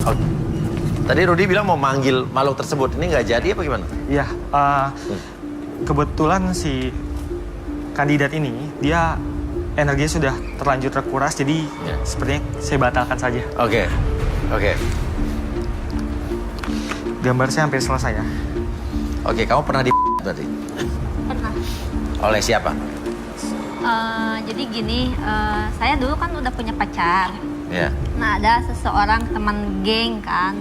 Oh, tadi Rudy bilang mau manggil makhluk tersebut. Ini nggak jadi apa gimana? Iya, kebetulan si kandidat ini, dia energinya sudah terlanjur terkuras, jadi sepertinya saya batalkan saja. Oke. Gambar saya hampir selesai ya. Oke, kamu pernah di berarti? Pernah. Oleh siapa? Jadi gini, saya dulu kan udah punya pacar. Ya. Nah, ada seseorang teman geng kan,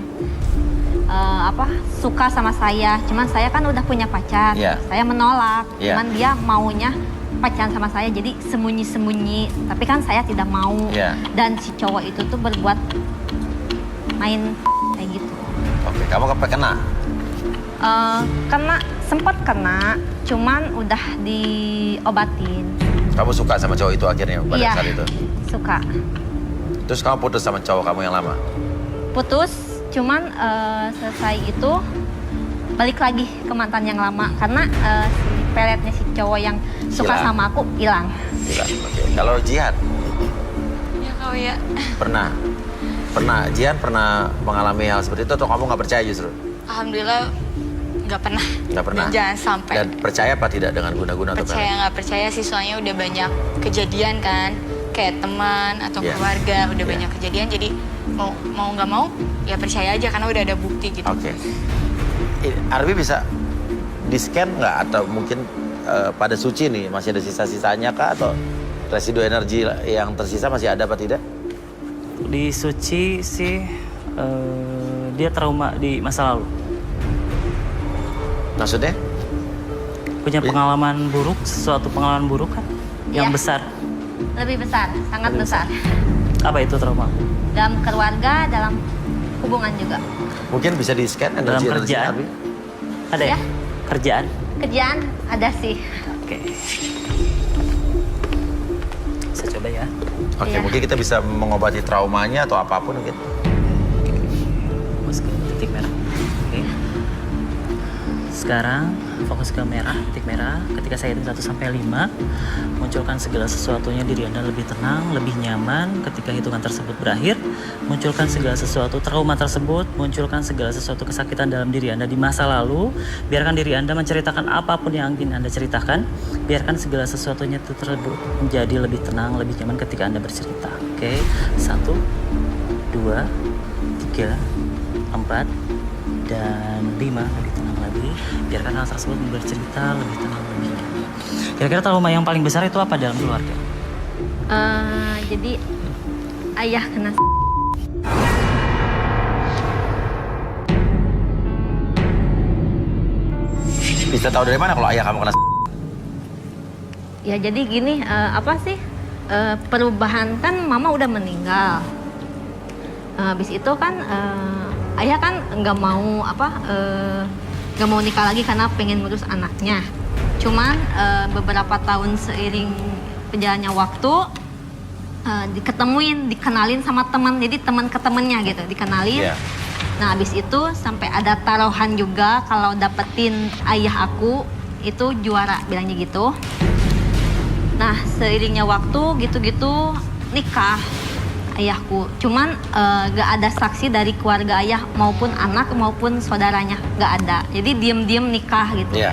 suka sama saya. Cuman saya kan udah punya pacar. Yeah. Saya menolak. Yeah. Cuman dia maunya pacaran sama saya, jadi sembunyi-sembunyi. Tapi kan saya tidak mau. Yeah. Dan si cowok itu tuh berbuat main kayak gitu. Oke, kamu kena? Sempat kena, cuman udah diobatin. Kamu suka sama cowok itu akhirnya pada Iya, saat itu? suka. Terus kamu putus sama cowok kamu yang lama? Putus, cuman selesai itu balik lagi ke mantan yang lama karena si peletnya si cowok yang suka Hilang. sama aku hilang. Oke. Kalau Jihan? Ya kau ya. Jihan pernah mengalami hal seperti itu atau kamu nggak percaya justru? Alhamdulillah nggak pernah. Nggak pernah? Dan jangan sampai. Dan percaya apa tidak dengan guna-guna atau Percaya nggak percaya sih, soalnya udah banyak kejadian kan. Kayak teman atau Yeah. keluarga udah Yeah. banyak kejadian, jadi mau nggak mau ya percaya aja karena udah ada bukti gitu. Oke. Arbi bisa di-scan nggak atau mungkin pada Suci nih masih ada sisa-sisanya kah atau residu energi yang tersisa masih ada apa tidak? Di Suci sih dia trauma di masa lalu. Maksudnya? Punya pengalaman buruk, suatu pengalaman buruk kan? Yang Iya. besar. Lebih besar, sangat Lebih besar. Apa itu trauma? Dalam keluarga, dalam hubungan juga. Mungkin bisa di-scan Dalam energi kerjaan? Arbi? Ada ya? Ya. Kerjaan? Kerjaan ada sih. Oke. Saya coba ya. Oke, Iya. mungkin kita bisa mengobati traumanya atau apapun mungkin. Fokus ke titik merah. Oke. Sekarang fokus ke merah, titik merah. Ketika saya hitung 1 sampai 5, munculkan segala sesuatunya diri Anda lebih tenang, lebih nyaman. Ketika hitungan tersebut berakhir, munculkan segala sesuatu trauma tersebut, munculkan segala sesuatu kesakitan dalam diri Anda di masa lalu. Biarkan diri Anda menceritakan apapun yang ingin Anda ceritakan. Biarkan segala sesuatunya itu tersebut menjadi lebih tenang, lebih nyaman ketika Anda bercerita. Oke, 1, 2, 3, 4, dan 5. Lebih tenang lagi. Biarkan hal tersebut bercerita lebih tenang, lebih nyaman. Kira-kira trauma yang paling besar itu apa dalam keluarga? Jadi ayah kena Bisa tahu dari mana kalau ayah kamu kena ya jadi gini, perubahan kan mama udah meninggal. Habis itu kan ayah kan nggak mau nikah lagi karena pengen ngurus anaknya. Cuman beberapa tahun seiring berjalannya waktu dikenalin sama teman, jadi teman ke temennya gitu, dikenalin. Yeah. Nah habis itu sampai ada taruhan juga kalau dapetin ayah aku itu juara, bilangnya gitu. Nah seiringnya waktu gitu-gitu nikah ayahku. Cuman gak ada saksi dari keluarga ayah maupun anak maupun saudaranya, gak ada. Jadi diem-diem nikah gitu. Iya.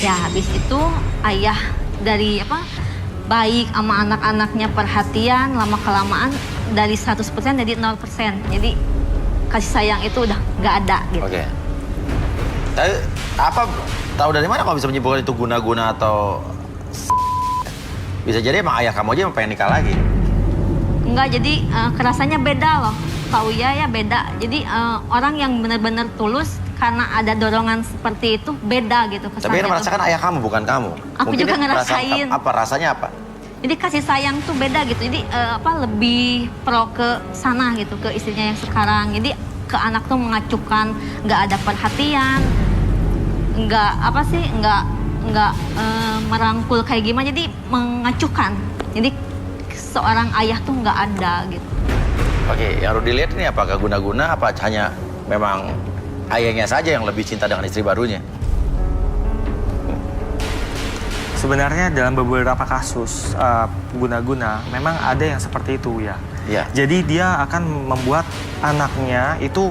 Ya habis itu ayah dari baik sama anak-anaknya, perhatian, lama-kelamaan dari 100% jadi 0%. Jadi kasih sayang itu udah gak ada gitu. Oke. Tapi tahu dari mana kamu bisa menyimpulkan itu guna-guna atau bisa jadi emang ayah kamu aja yang pengen nikah lagi? Enggak, jadi kerasanya beda loh. Kak Uya ya beda. Jadi orang yang benar-benar tulus karena ada dorongan seperti itu beda gitu kesannya. Tapi yang merasakan ayah kamu bukan kamu. Aku juga dia ngerasain. Rasanya apa? Jadi kasih sayang tuh beda gitu. Jadi lebih pro ke sana gitu, ke istrinya yang sekarang. Jadi ke anak tuh mengacuhkan, nggak ada perhatian, nggak merangkul kayak gimana. Jadi mengacuhkan. Jadi seorang ayah tuh nggak ada gitu. Oke, yang Rudy lihat ini apakah guna-guna apa hanya memang ayahnya saja yang lebih cinta dengan istri barunya? Sebenarnya dalam beberapa kasus guna-guna memang ada yang seperti itu ya. Ya. Jadi dia akan membuat anaknya itu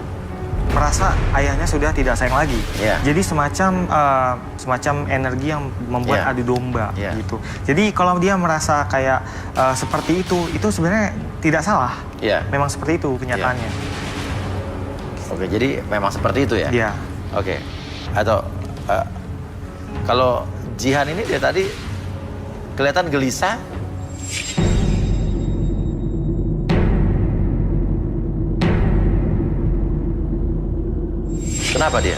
merasa ayahnya sudah tidak sayang lagi. Ya. Jadi semacam energi yang membuat Ya. adu domba Ya. gitu. Jadi kalau dia merasa kayak seperti itu sebenarnya tidak salah. Ya. Memang seperti itu kenyataannya. Oke, jadi memang seperti itu ya? Iya. Oke. Atau kalau Jihan ini dia tadi kelihatan gelisah. Kenapa dia?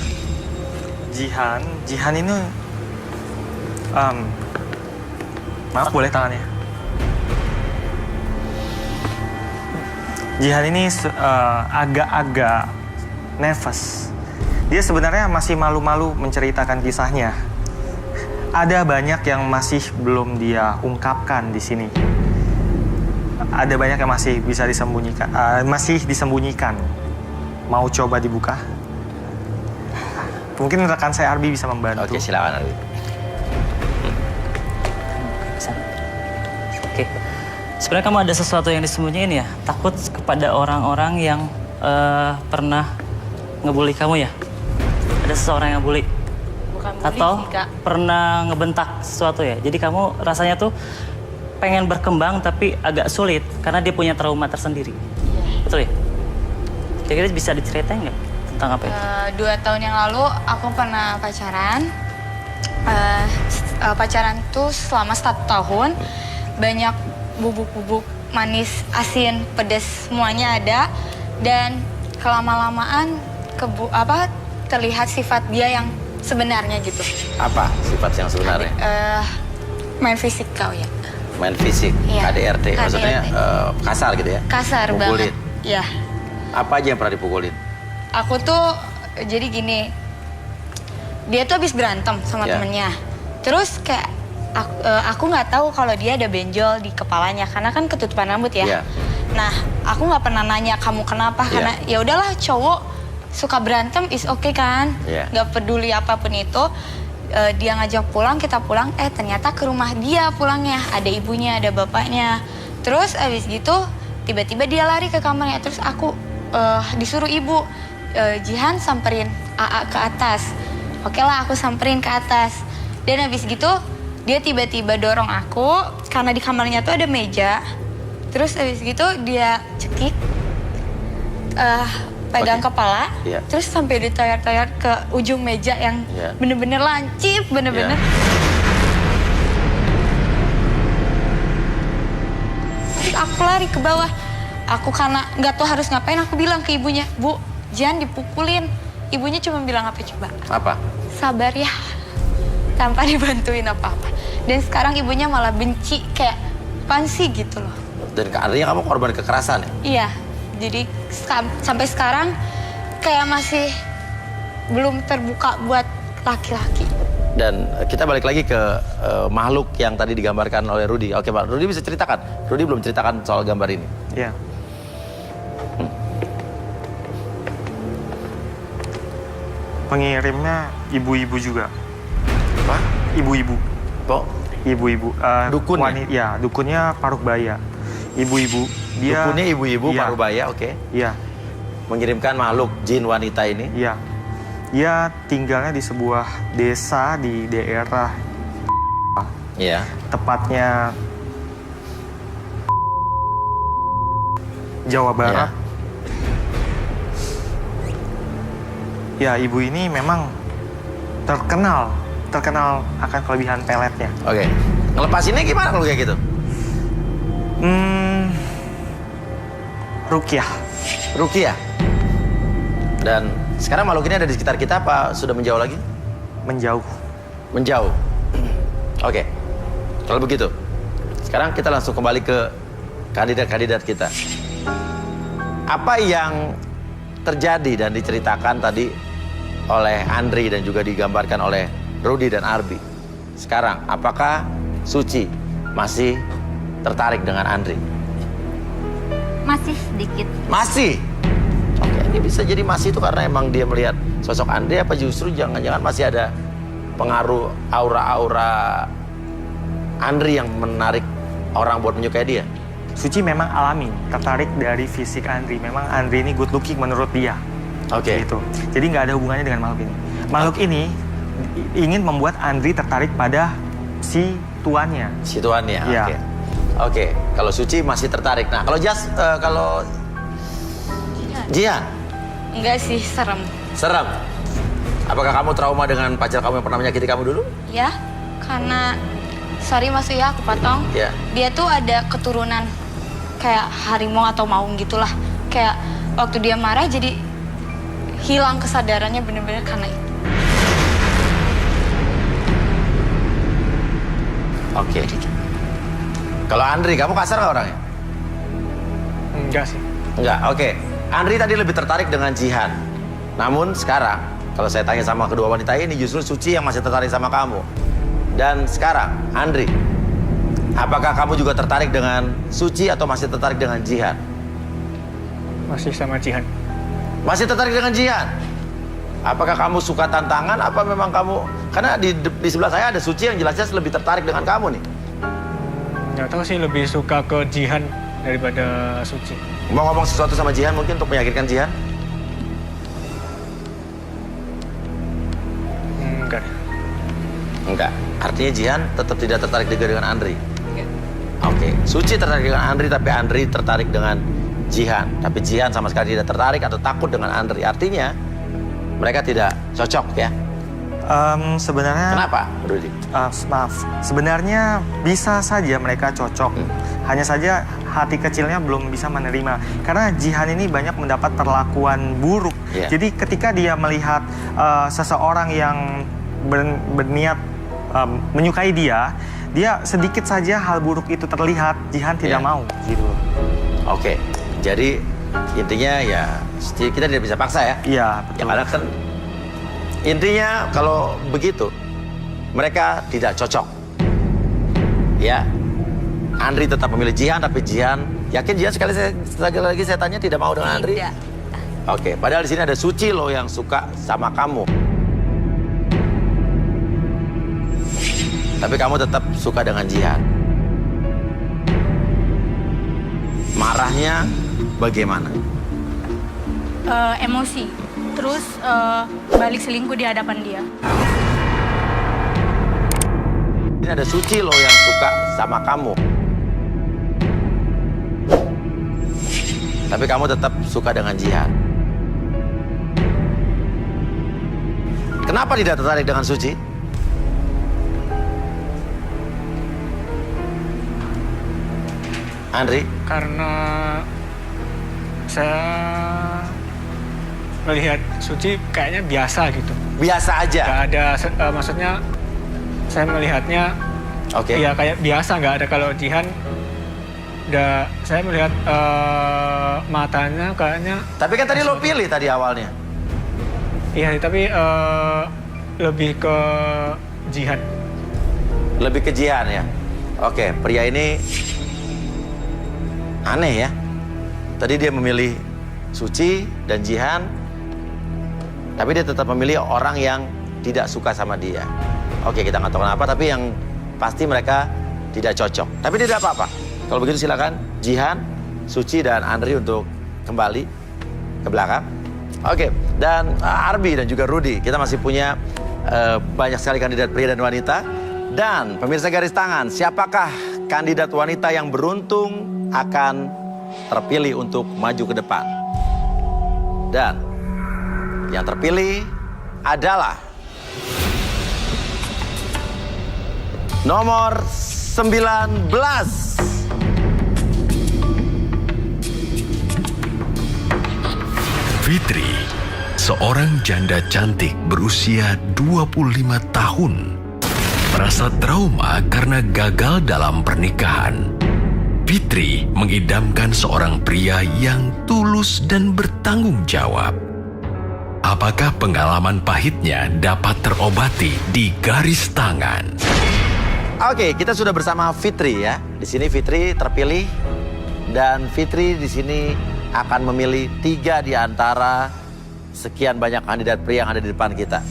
Jihan ini maaf boleh tangannya. Jihan ini agak-agak nervous. Dia sebenarnya masih malu-malu menceritakan kisahnya. Ada banyak yang masih belum dia ungkapkan di sini. Ada banyak yang masih bisa disembunyikan, masih disembunyikan. Mau coba dibuka? Mungkin rekan saya Arbi bisa membantu. Oke, silakan Arbi. Oke. Sebenarnya kamu ada sesuatu yang disembunyiin ya? Takut kepada orang-orang yang pernah ngebully kamu ya? Ada seseorang yang bully? Bukan bully Atau sih, Kak. pernah ngebentak sesuatu ya? Jadi kamu rasanya tuh pengen berkembang tapi agak sulit karena dia punya trauma tersendiri. Betul ya? Kira-kira bisa diceritain nggak tentang apa itu? 2 tahun yang lalu aku pernah pacaran. Pacaran tuh selama 1 tahun. Banyak bubuk-bubuk manis, asin, pedas semuanya ada. Dan kelama-lamaan terlihat sifat dia yang sebenarnya gitu. Apa sifat yang sebenarnya? Main fisik kau ya. Main fisik, Iya, KDRT. Maksudnya KDRT. kasar gitu ya? Kasar Mukulin. banget. Ya. Apa aja yang pernah dipukulin? Aku tuh jadi gini. Dia tuh habis berantem sama Ya. temennya. Terus kayak aku nggak tahu kalau dia ada benjol di kepalanya karena kan ketutupan rambut ya. Ya. Nah, aku nggak pernah nanya kamu kenapa Ya. karena ya udahlah cowok suka berantem is okay kan. Ya. Nggak peduli apapun itu. Dia ngajak pulang, kita pulang. Ternyata ke rumah dia pulangnya. Ada ibunya, ada bapaknya. Terus abis gitu tiba-tiba dia lari ke kamarnya. Terus aku disuruh ibu Jihan samperin AA ke atas. Oke lah, aku samperin ke atas. Dan habis gitu dia tiba-tiba dorong aku karena di kamarnya tuh ada meja. Terus habis gitu dia cekik, pegang Oke. kepala, Iya. terus sampai ditoyor-toyor ke ujung meja yang Iya. bener-bener lancip, bener-bener. Iya. Terus aku lari ke bawah. Aku karena nggak tahu harus ngapain, aku bilang ke ibunya, Bu, jangan dipukulin. Ibunya cuma bilang apa coba? Apa? Sabar ya, tanpa dibantuin apa-apa. Dan sekarang ibunya malah benci, kayak apaan sih gitu loh. Dan artinya kamu korban kekerasan ya? Iya, jadi sampai sekarang kayak masih belum terbuka buat laki-laki. Dan kita balik lagi ke makhluk yang tadi digambarkan oleh Rudy. Oke Pak, Rudy bisa ceritakan. Rudy belum ceritakan soal gambar ini. Ya. Pengirimnya ibu-ibu juga. Apa? Ibu-ibu. Kok? Ibu-ibu. Dukunnya? Ya, dukunnya Parubaya. Ibu-ibu. Dia. Dukunnya ibu-ibu Iya. Parubaya, oke. Iya, Mengirimkan makhluk jin wanita ini. iya. Dia tinggalnya di sebuah desa di daerah, Iya. tepatnya Jawa Barat. Ya, ibu ini memang terkenal akan kelebihan peletnya. Oke. Ngelepasinnya gimana kalau kayak gitu? Rukyah. Rukiah. Dan sekarang makhluk ini ada di sekitar kita apa sudah menjauh lagi? Menjauh. Menjauh. Oke. Kalau begitu, sekarang kita langsung kembali ke kandidat-kandidat kita. Apa yang terjadi dan diceritakan tadi oleh Andri dan juga digambarkan oleh Rudy dan Arbi. Sekarang, apakah Suci masih tertarik dengan Andri? Masih sedikit. Masih? Oke, ini bisa jadi masih itu karena emang dia melihat sosok Andri apa justru jangan-jangan masih ada pengaruh aura-aura Andri yang menarik orang buat menyukai dia? Suci memang alami tertarik dari fisik Andri. Memang Andri ini good looking menurut dia. Oke. Gitu. Jadi nggak ada hubungannya dengan makhluk ini. Makhluk ini ingin membuat Andri tertarik pada si tuannya. Si tuannya. Iya. Oke. Oke. Kalau Suci masih tertarik. Nah, kalau Jas, kalau Jihan, Enggak sih, serem. serem. Apakah kamu trauma dengan pacar kamu yang pernah menyakiti kamu dulu? Ya, karena sorry Mas ya aku potong. Ya. Dia tuh ada keturunan kayak harimau atau maung gitulah. Kayak waktu dia marah jadi hilang kesadarannya bener-bener karena itu. Oke. Kalau Andri, kamu kasar nggak orangnya? Enggak sih. Enggak, oke. Andri tadi lebih tertarik dengan Jihan. Namun sekarang, kalau saya tanya sama kedua wanita ini, justru Suci yang masih tertarik sama kamu. Dan sekarang, Andri, apakah kamu juga tertarik dengan Suci atau masih tertarik dengan Jihan? Masih sama Jihan. Masih tertarik dengan Jihan? Apakah kamu suka tantangan, apa memang kamu... Karena di sebelah saya ada Suci yang jelas-jelas lebih tertarik dengan kamu nih. Nggak tahu sih, lebih suka ke Jihan daripada Suci. Mau ngomong sesuatu sama Jihan mungkin untuk meyakinkan Jihan? Enggak. Enggak. Artinya Jihan tetap tidak tertarik juga dengan Andri? Oke. Suci tertarik dengan Andri, tapi Andri tertarik dengan Jihan. Tapi Jihan sama sekali tidak tertarik atau takut dengan Andri. Artinya mereka tidak cocok ya? Sebenarnya... Kenapa, Rudy? Maaf, sebenarnya bisa saja mereka cocok. Hanya saja hati kecilnya belum bisa menerima. Karena Jihan ini banyak mendapat perlakuan buruk. Yeah. Jadi ketika dia melihat seseorang yang berniat menyukai dia sedikit saja hal buruk itu terlihat, Jihan tidak Yeah. mau. Gitu. Oke. Jadi intinya ya kita tidak bisa paksa ya? Iya, Ya betul. karena kan intinya kalau begitu mereka tidak cocok. Ya. Andri tetap memilih Jihan, tapi Jihan yakin Jihan sekali lagi saya tanya tidak mau dengan Andri? Tidak. Oke, padahal di sini ada Suci loh yang suka sama kamu. Tapi kamu tetap suka dengan Jihan. Marahnya bagaimana? Emosi, terus balik selingkuh di hadapan dia. Ini ada Suci loh yang suka sama kamu. Tapi kamu tetap suka dengan Jihan. Kenapa tidak tertarik dengan Suci? Andri? Karena saya melihat Suci kayaknya biasa gitu. Biasa aja? Nggak ada, maksudnya saya melihatnya Oke. ya kayak biasa, nggak ada. Kalau Jihan, saya melihat matanya kayaknya, Tapi kan tadi lo pilih tadi awalnya. iya tapi lebih ke Jihan. Lebih ke Jihan ya? Oke, pria ini aneh ya. Tadi dia memilih Suci dan Jihan, tapi dia tetap memilih orang yang tidak suka sama dia. Oke, kita nggak tahu kenapa, tapi yang pasti mereka tidak cocok. Tapi tidak apa-apa. Kalau begitu silakan Jihan, Suci, dan Andri untuk kembali ke belakang. Oke, dan Arbi dan juga Rudy, kita masih punya banyak sekali kandidat pria dan wanita. Dan pemirsa garis tangan, siapakah kandidat wanita yang beruntung akan terpilih untuk maju ke depan? Dan yang terpilih adalah nomor 19. Fitri, seorang janda cantik berusia 25 tahun, merasa trauma karena gagal dalam pernikahan. Fitri mengidamkan seorang pria yang tulus dan bertanggung jawab. Apakah pengalaman pahitnya dapat terobati di garis tangan? Oke, kita sudah bersama Fitri ya. Di sini Fitri terpilih dan Fitri di sini akan memilih 3 di antara sekian banyak kandidat pria yang ada di depan kita.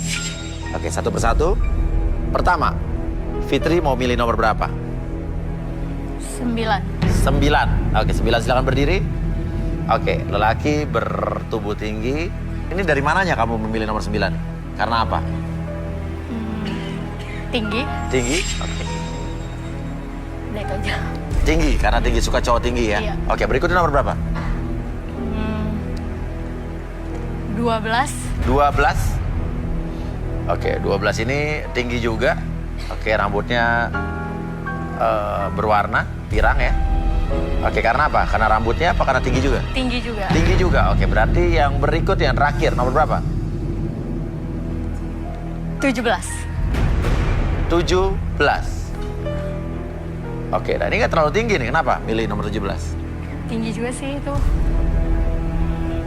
Oke, satu persatu. Pertama, Fitri mau milih nomor berapa? 9. 9. Oke, 9 silakan berdiri. Oke, lelaki bertubuh tinggi. Ini dari mananya kamu memilih nomor 9? Karena apa? Tinggi. Tinggi? Oke. Udah itu aja. Tinggi, karena tinggi, suka cowok tinggi ya? Iya. Oke, berikutnya nomor berapa? 12. 12. Oke, 12 ini tinggi juga. Oke, rambutnya berwarna pirang ya. Oke, karena apa? Karena rambutnya apa karena tinggi juga? Tinggi juga. Tinggi juga. Oke, berarti yang berikut yang terakhir nomor berapa? 17. 17. Oke, nah ini nggak terlalu tinggi nih. Kenapa milih nomor 17? Tinggi juga sih itu.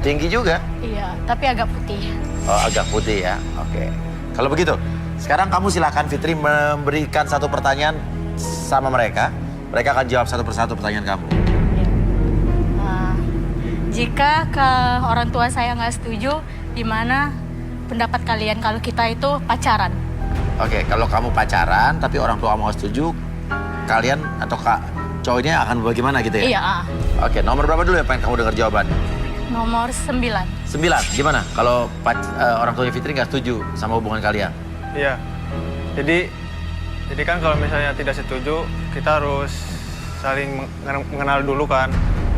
Tinggi juga? Iya, tapi agak putih. Oh, agak putih ya. Oke. Kalau begitu, sekarang kamu silakan Fitri memberikan satu pertanyaan sama mereka. Mereka akan jawab satu persatu pertanyaan kamu. Nah, jika ke orang tua saya nggak setuju, gimana pendapat kalian kalau kita itu pacaran? Oke, kalau kamu pacaran tapi orang tua mau setuju, kalian atau cowoknya akan bagaimana gitu ya? Iya. Oke, nomor berapa dulu ya pengen kamu dengar jawabannya? Nomor 9. 9, gimana? Kalau orang tuanya Fitri nggak setuju sama hubungan kalian? Iya. Jadi kan kalau misalnya tidak setuju, kita harus saling mengenal dulu kan.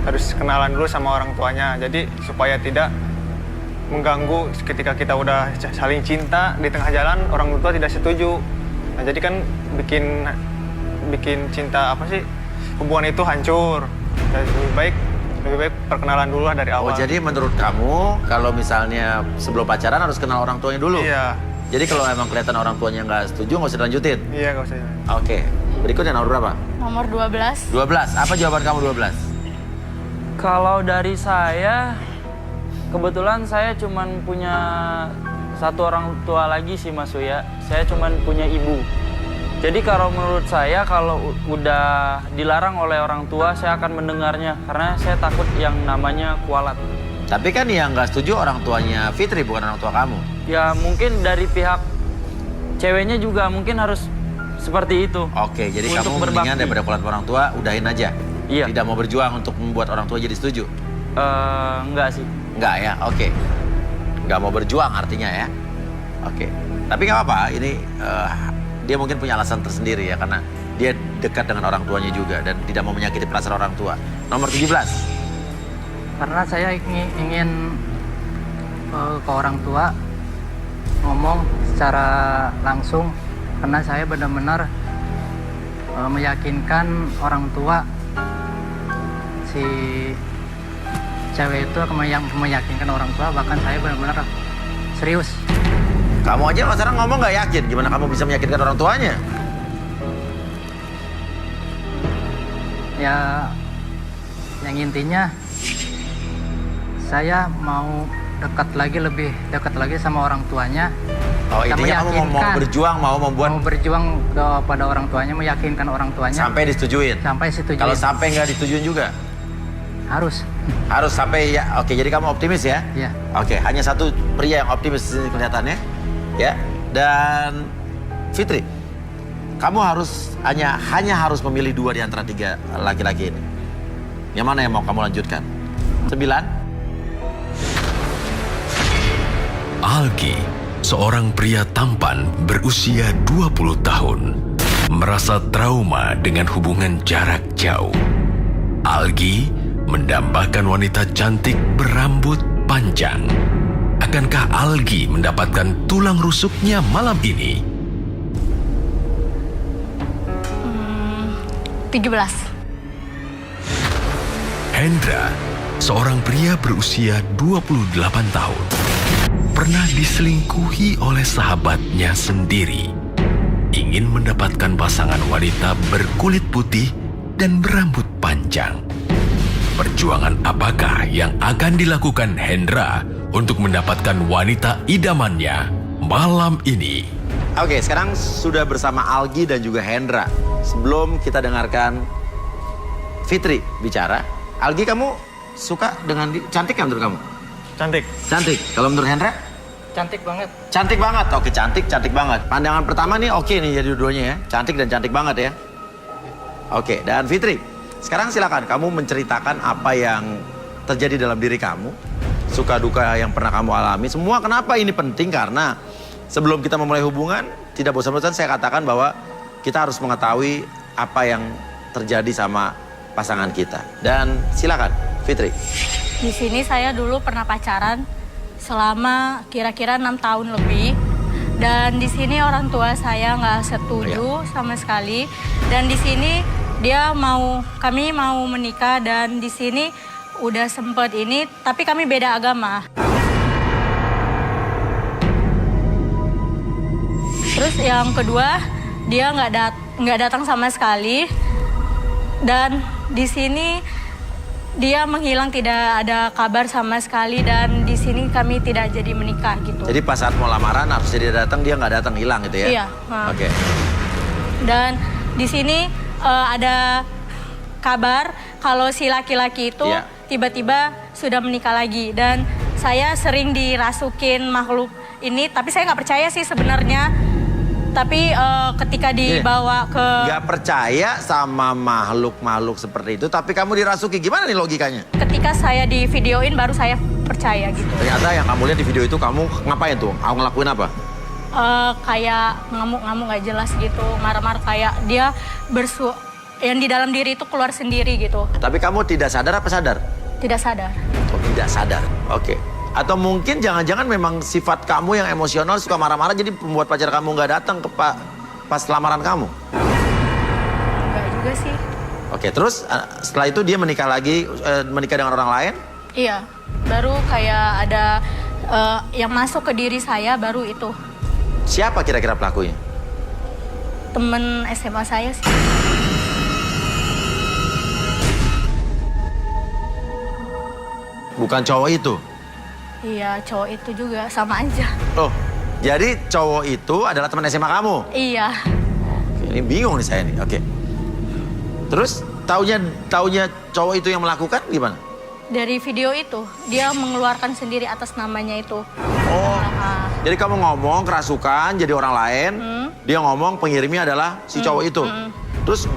Harus kenalan dulu sama orang tuanya. Jadi supaya tidak mengganggu ketika kita udah saling cinta di tengah jalan orang tua tidak setuju. Nah, jadi kan bikin cinta hubungan itu hancur. Dan lebih baik perkenalan dulu lah dari awal. Oh, jadi menurut kamu kalau misalnya sebelum pacaran harus kenal orang tuanya dulu? Iya. Jadi kalau emang kelihatan orang tuanya nggak setuju, nggak usah dilanjutin? Iya, nggak usah. Oke. Berikutnya nomor berapa? Nomor 12. 12. Apa jawaban kamu 12? Kalau dari saya, kebetulan saya cuman punya satu orang tua lagi sih Mas Uya. Saya cuman punya ibu. Jadi kalau menurut saya, kalau udah dilarang oleh orang tua, saya akan mendengarnya. Karena saya takut yang namanya kualat. Tapi kan yang nggak setuju orang tuanya Fitri, bukan orang tua kamu. Ya mungkin dari pihak ceweknya juga mungkin harus seperti itu. Oke, jadi Untuk kamu mendingan berbakti. daripada kualat orang tua, udahin aja. Iya. Tidak mau berjuang untuk membuat orang tua jadi setuju. Enggak sih. Enggak ya, oke. Nggak mau berjuang artinya ya. Oke. Tapi nggak apa-apa, ini dia mungkin punya alasan tersendiri ya, karena dia dekat dengan orang tuanya juga dan tidak mau menyakiti perasaan orang tua. Nomor 17. Karena saya ingin ke orang tua ngomong secara langsung, karena saya benar-benar meyakinkan orang tua si cewek itu meyakinkan orang tua, bahkan saya benar-benar serius. Kamu aja sekarang ngomong nggak yakin, gimana kamu bisa meyakinkan orang tuanya? Ya, yang intinya saya mau lebih dekat lagi sama orang tuanya. Oh, intinya kamu mau berjuang, mau berjuang kepada orang tuanya, meyakinkan orang tuanya. Sampai disetujuin? Sampai setuju. Kalau sampai nggak disetujuin juga? Harus. Harus sampai ya, oke, jadi kamu optimis ya? Iya. Oke, hanya satu pria yang optimis kelihatannya. Ya, dan Fitri, kamu hanya harus memilih 2 di antara 3 laki-laki ini. Yang mana yang mau kamu lanjutkan? 9? Algi, seorang pria tampan berusia 20 tahun, merasa trauma dengan hubungan jarak jauh. Algi mendambakan wanita cantik berambut panjang. Akankah Algi mendapatkan tulang rusuknya malam ini? 13. Hendra, seorang pria berusia 28 tahun, pernah diselingkuhi oleh sahabatnya sendiri. Ingin mendapatkan pasangan wanita berkulit putih dan berambut panjang. Perjuangan apakah yang akan dilakukan Hendra untuk mendapatkan wanita idamannya malam ini? Oke, sekarang sudah bersama Algi dan juga Hendra. Sebelum kita dengarkan Fitri bicara, Algi, kamu suka dengan cantik kan menurut kamu? Cantik. Cantik. Kalau menurut Hendra? Cantik banget. Cantik banget. Oke, cantik banget. Pandangan pertama nih oke nih jadi dua-duanya ya. Cantik dan cantik banget ya. Oke, dan Fitri, sekarang silakan kamu menceritakan apa yang terjadi dalam diri kamu, suka duka yang pernah kamu alami. Semua kenapa ini penting karena sebelum kita memulai hubungan, tidak bosan-bosan saya katakan bahwa kita harus mengetahui apa yang terjadi sama pasangan kita. Dan silakan, Fitri. Di sini saya dulu pernah pacaran selama kira-kira 6 tahun lebih. Dan di sini orang tua saya nggak setuju sama sekali. Dan di sini kami mau menikah dan di sini udah sempet ini, tapi kami beda agama. Terus yang kedua, dia nggak datang sama sekali. Dan di sini dia menghilang, tidak ada kabar sama sekali, dan di sini kami tidak jadi menikah gitu. Jadi pas saat mau lamaran harus dia datang, dia nggak datang, hilang gitu ya? Iya. Oke. Dan di sini ada kabar kalau si laki-laki itu tiba-tiba sudah menikah lagi, dan saya sering dirasukin makhluk ini, tapi saya nggak percaya sih sebenarnya. Tapi ketika dibawa ke... Nggak percaya sama makhluk-makhluk seperti itu, tapi kamu dirasuki. Gimana nih logikanya? Ketika saya di videoin baru saya percaya gitu. Ternyata yang kamu lihat di video itu kamu ngapain tuh? Kamu ngelakuin apa? Kayak ngamuk-ngamuk nggak jelas gitu. Marah-marah kayak dia yang di dalam diri itu keluar sendiri gitu. Tapi kamu tidak sadar apa sadar? Tidak sadar. Oh, tidak sadar. Oke. Atau mungkin jangan-jangan memang sifat kamu yang emosional, suka marah-marah, jadi membuat pacar kamu nggak datang ke pas lamaran kamu? Enggak juga sih. Oke, terus setelah itu dia menikah lagi, menikah dengan orang lain? Iya, baru kayak ada yang masuk ke diri saya baru itu. Siapa kira-kira pelakunya? Temen SMA saya sih. Bukan cowok itu? Iya, cowok itu juga sama aja. Oh, jadi cowok itu adalah teman SMA kamu? Iya. Oke, ini bingung nih saya nih. Oke. Terus taunya cowok itu yang melakukan gimana? Dari video itu, dia mengeluarkan sendiri atas namanya itu. Oh, jadi kamu ngomong kerasukan jadi orang lain, dia ngomong pengirimnya adalah si cowok itu. Terus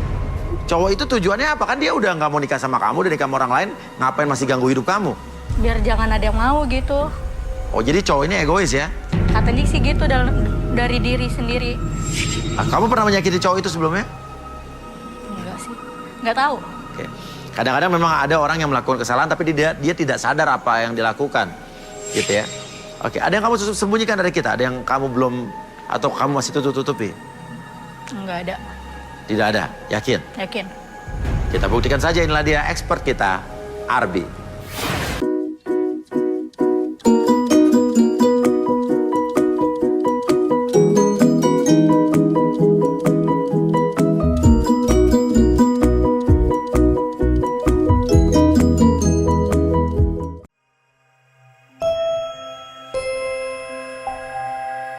cowok itu tujuannya apa? Kan dia udah nggak mau nikah sama kamu, udah nikah sama orang lain, ngapain masih ganggu hidup kamu? Biar jangan ada yang mau gitu. Oh, jadi cowok ini egois ya? Katanya sih gitu dari diri sendiri. Kamu pernah menyakiti cowok itu sebelumnya? Enggak sih, nggak tahu. Oke. Kadang-kadang memang ada orang yang melakukan kesalahan tapi dia tidak sadar apa yang dilakukan, gitu ya. Oke, ada yang kamu sembunyikan dari kita? Ada yang kamu belum, atau kamu masih tutup-tutupi? Enggak ada. Tidak ada, yakin? Yakin. Kita buktikan saja, inilah dia expert kita, Arbi.